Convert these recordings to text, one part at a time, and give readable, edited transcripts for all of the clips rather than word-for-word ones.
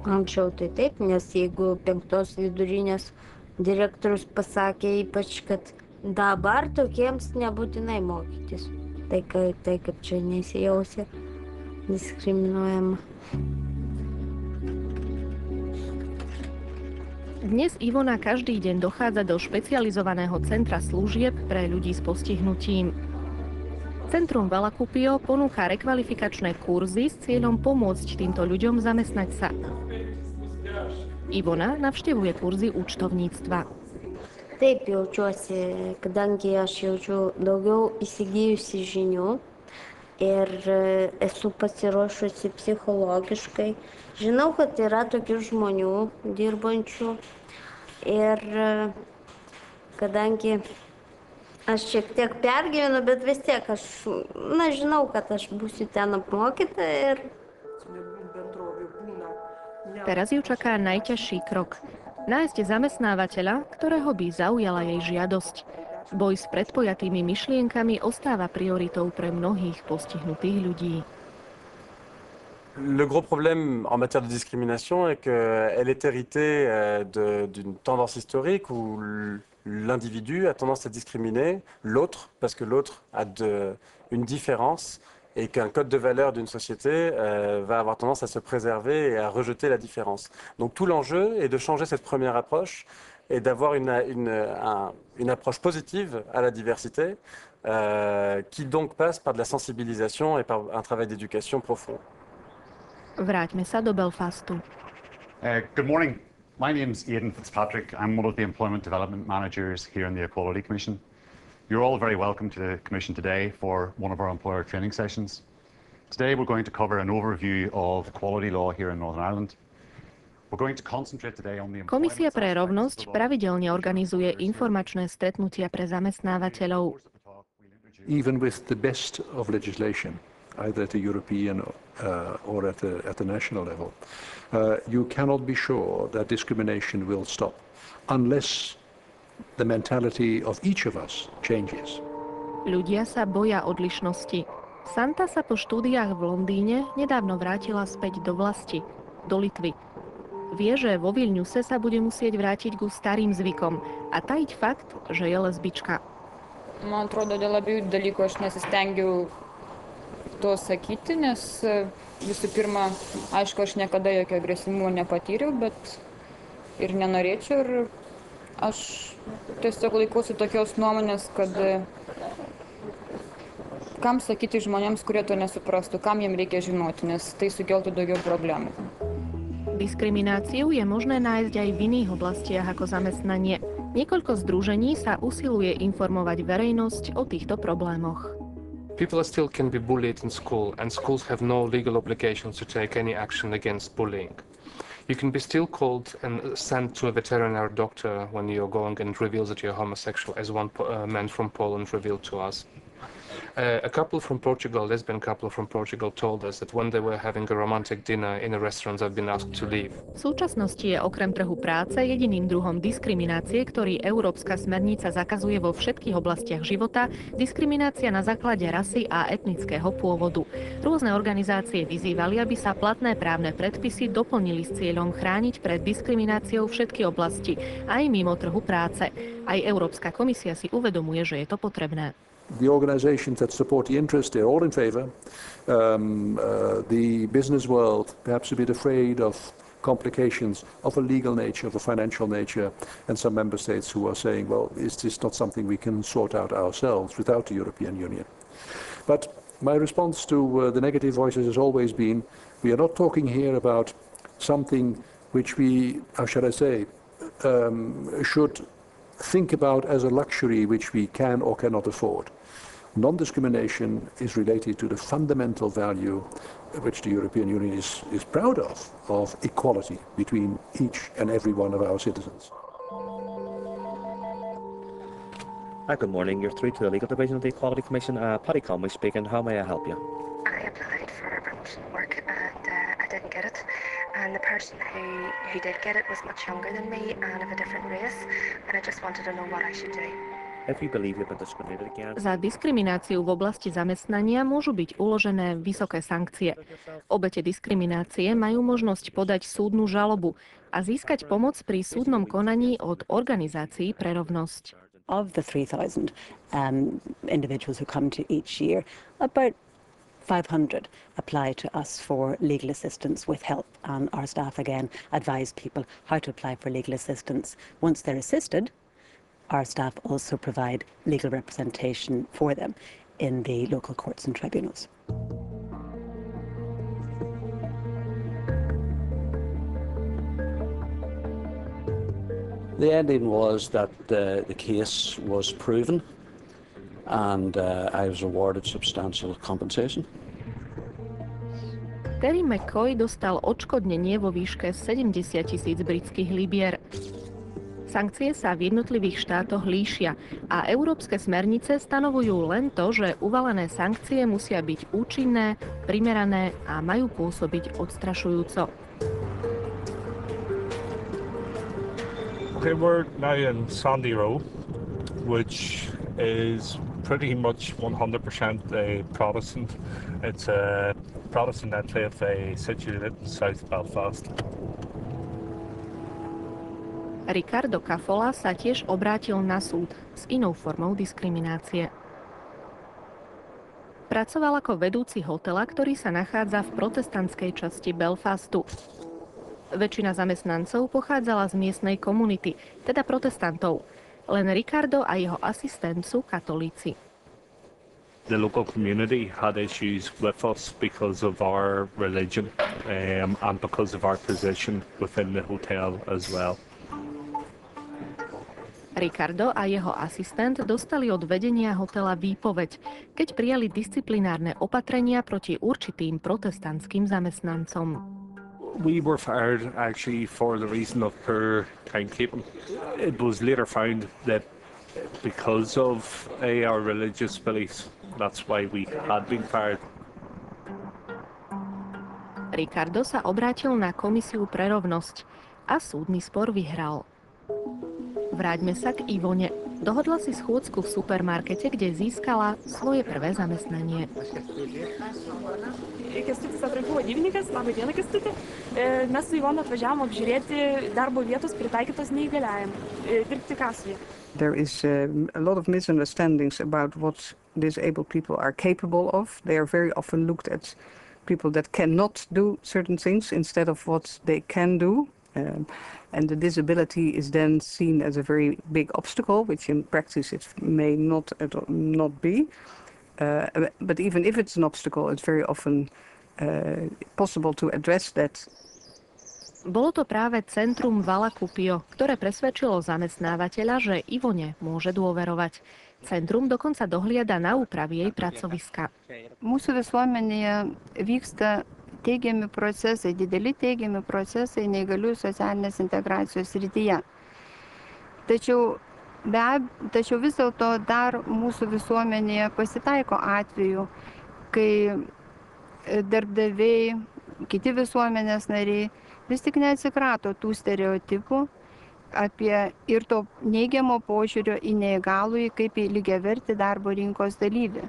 Anksčiau tai taip, nes jeigu 5 vidurinės direktorius pasakė ypač, kad dabar tokiems nebūtinai mokytis. Tai kaip čia nesijausia diskriminuojama. Dnes Ivona každý deň dochádza do špecializovaného centra služieb pre ľudí s postihnutím. Centrum Valakupio ponúka rekvalifikačné kurzy s cieľom pomôcť týmto ľuďom zamestnať sa. Ivona navštevuje kurzy účtovníctva. Taip jaučiuosi, kadangi aš jaučiu daugiau įsigijusi žinių ir esu pasiruošusi psichologiškai. Žinau, kad yra tokių žmonių dirbančių ir kadangi aš šiek tiek pergyvenu, bet vis tiek aš žinau, kad aš būsiu ten apmokyta ir... Teraz ju čaká najťažší krok. Nájsť zamestnávateľa, ktorého by zaujala jej žiadosť. Boj s predpojatými myšlienkami ostáva prioritou pre mnohých postihnutých ľudí. Le gros problème en matière de discrimination est qu'elle est héritée d'une tendance historique où l'individu a tendance à discriminer l'autre parce que l'autre a une différence et qu'un code de valeur d'une société va avoir tendance à se préserver et à rejeter la différence. Donc tout l'enjeu est de changer cette première approche et d'avoir une approche positive à la diversité qui donc passe par de la sensibilisation et par un travail d'éducation profond. Vráťme sa do Belfastu. Good morning. My name's Aidan Fitzpatrick. I'm one of the Employment Development Managers here in the Equality Commission. You're all very welcome to the Commission today for one of our employer training sessions. Today we're going to cover an overview of equality law here in Northern Ireland. We're going to concentrate today on the Komisia pre rovnosť pravidelne organizuje informačné stretnutia pre zamestnávateľov. Even with the best of legislation, either at the European or at the national level, you cannot be sure that discrimination will stop unless the mentality of each of us changes. Ľudia sa boja odlišnosti. Santa sa po štúdiách v Londýne nedávno vrátila späť do vlasti, do Litvy. Vie, že vo Vilniuse sa bude musieť vrátiť ku starým zvykom a tajiť fakt, že je lesbička. Man atrodo, dėl abiejų dalykų aš nesistengiau to sakyti, nes visų pirma, aišku, aš niekada jokio agresyvumo nepatyriau, bet ir nenorėčiau. Ir aš tiesiog laikausi tokios nuomonės, kad kam sakyti žmonėms, kurie to nesuprastų, kam jiem reikia žinoti, nes tai sukeltų daugiau problémov. Diskrimináciu je možné nájsť aj v iných oblastiach ako zamestnanie. Niekoľko združení sa usiluje informovať verejnosť o týchto problémoch. People still can be bullied in school, and schools have no legal obligations to take any action against bullying. You can be still called and sent to a veterinary doctor when you're going and reveals that you're homosexual, as one man from Poland revealed to us. A couple from Portugal, lesbian couple from Portugal, told us that when they were having a romantic dinner in a restaurant, they've been asked to leave. V súčasnosti je okrem trhu práce jediným druhom diskriminácie, ktorý Európska smernica zakazuje vo všetkých oblastiach života, diskriminácia na základe rasy a etnického pôvodu. Rôzne organizácie vyzývali, aby sa platné právne predpisy doplnili s cieľom chrániť pred diskrimináciou všetky oblasti, aj mimo trhu práce. Aj Európska komisia si uvedomuje, že je to potrebné. The organizations that support the interest, they're all in favor. The business world, perhaps a bit afraid of complications of a legal nature, of a financial nature, and some member states who are saying, well, is this not something we can sort out ourselves without the European Union? But my response to the negative voices has always been, we are not talking here about something which we, how shall I say, should think about as a luxury which we can or cannot afford. Non-discrimination is related to the fundamental value which the European Union is proud of equality between each and every one of our citizens. Hi, good morning. You're through to the Legal Division of the Equality Commission. Paddy Conway speaking. How may I help you? I applied for promotion work and I didn't get it. And the person who did get it was much younger than me and of a different race. And I just wanted to know what I should do. If you believe you've been discriminated against, Za diskrimináciu v oblasti zamestnania môžu byť uložené vysoké sankcie. Obete diskriminácie majú možnosť podať súdnu žalobu a získať pomoc pri súdnom konaní od organizácií pre rovnosť. Of the 3,000 individuals who come to each year, about 500 apply to us for legal assistance with help, and our staff again advise people how to apply for legal assistance. Once they're assisted, our staff also provide legal representation for them in the local courts and tribunals. The ending was that the case was proven and I was awarded substantial compensation. Terry McCoy dostal odškodnenie vo výške 70,000 britských libier. Sankcie sa v jednotlivých štátoch líšia a európske smernice stanovujú len to, že uvalené sankcie musia byť účinné, primerané a majú pôsobiť odstrašujúco. Okay, we're now in Sandy Row, which is pretty much 100% a Protestant. It's a Protestant enclave situated in South Belfast. Ricardo Cafola sa tiež obrátil na súd s inou formou diskriminácie. Pracoval ako vedúci hotela, ktorý sa nachádza v protestantskej časti Belfastu. Väčšina zamestnancov pochádzala z miestnej komunity, teda protestantov. Len Ricardo a jeho asistent sú katolíci. The local community had issues with us because of our religion and because of our position within the hotel as well. Ricardo a jeho asistent dostali od vedenia hotela výpoveď, keď prijali disciplinárne opatrenia proti určitým protestantským zamestnancom. We were fired actually for the reason of poor timekeeping. It was later found that because of our religious beliefs, that's why we had been fired. Ricardo sa obrátil na komisiu pre rovnosť a súdny spor vyhral. Vráťme sa k Ivone. Dohodla si schôdzku v supermarkete, kde získala svoje prvé zamestnanie. Kęstutis atrankų vadybininkas, labą dieną Kęstuti. Mes su Ivona atvažiavom apžiūrėti darbo vietos pritaikytos neįgaliajam, dirbti kasoje. There is a lot of misunderstandings about what disabled people are capable of. They are very often looked at people that cannot do certain things instead of what they can do. And the disability is then seen as a very big obstacle, which in practice it may not be. But even if it's an obstacle, it's very often possible to address that. Bolo to práve centrum Valakupio, ktoré presvedčilo zamestnávateľa, že Ivone môže dôverovať. Centrum dokonca dohliada na úpravy jej pracoviska. Mūsų visuomenėje vyksta teigiami procesai, dideli teigiami procesai neįgaliųjų socialinės integracijos srityje. Tačiau vis dėlto dar mūsų visuomenėje pasitaiko atvejų, kai darbdaviai, kiti visuomenės nariai vis tik neatsikrato tų stereotipų apie ir to neigiamo požiūrio į neįgalųjį kaip į lygiavertį darbo rinkos dalyvį.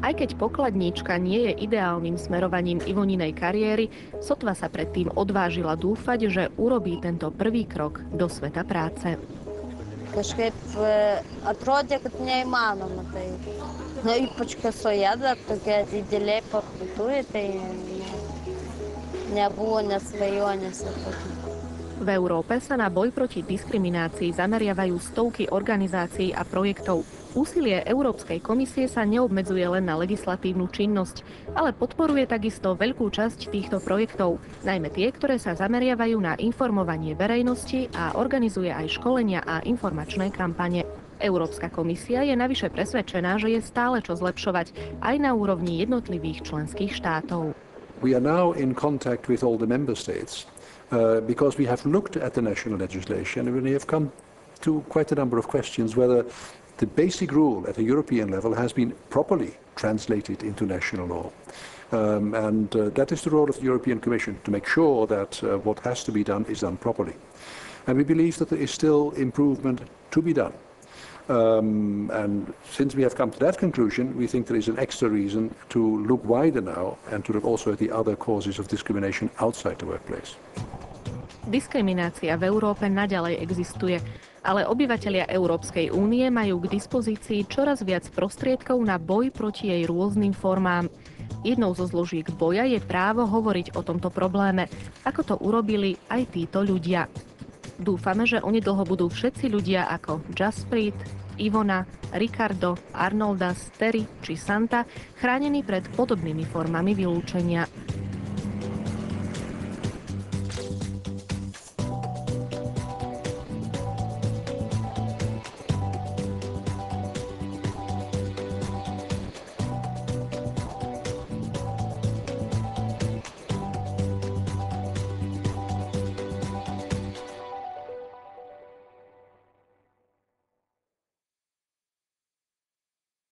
Aj keď pokladníčka nie je ideálnym smerovaním Ivoninej kariéry, sotva sa predtým odvážila dúfať, že urobí tento prvý krok do sveta práce. Kažkaip atrodė, kad neįmanoma. Tai, ypač kasoje dar tokia didelė parduotuvė, tai nebuvo net svajonės. V Európe sa na boj proti diskriminácii zameriavajú stovky organizácií a projektov. Úsilie Európskej komisie sa neobmedzuje len na legislatívnu činnosť, ale podporuje takisto veľkú časť týchto projektov, najmä tie, ktoré sa zameriavajú na informovanie verejnosti a organizuje aj školenia a informačné kampane. Európska komisia je navyše presvedčená, že je stále čo zlepšovať aj na úrovni jednotlivých členských štátov. We are now in contact with all the member states because we have looked at the national legislation and we have come to quite a number of questions whether the basic rule at a European level has been properly translated into national law. That is the role of the European Commission, to make sure that what has to be done is done properly. And we believe that there is still improvement to be done. And since we have come to that conclusion, we think there is an extra reason to look wider now and to look also at the other causes of discrimination outside the workplace. Diskriminácia v Európe naďalej existuje, ale obyvatelia Európskej únie majú k dispozícii čoraz viac prostriedkov na boj proti jej rôznym formám. Jednou zo zložiek boja je právo hovoriť o tomto probléme, ako to urobili aj títo ľudia. Dúfame, že onedlho budú všetci ľudia ako Jaspreet, Ivona, Ricardo, Arnoldas, Terry či Santa chránení pred podobnými formami vylúčenia.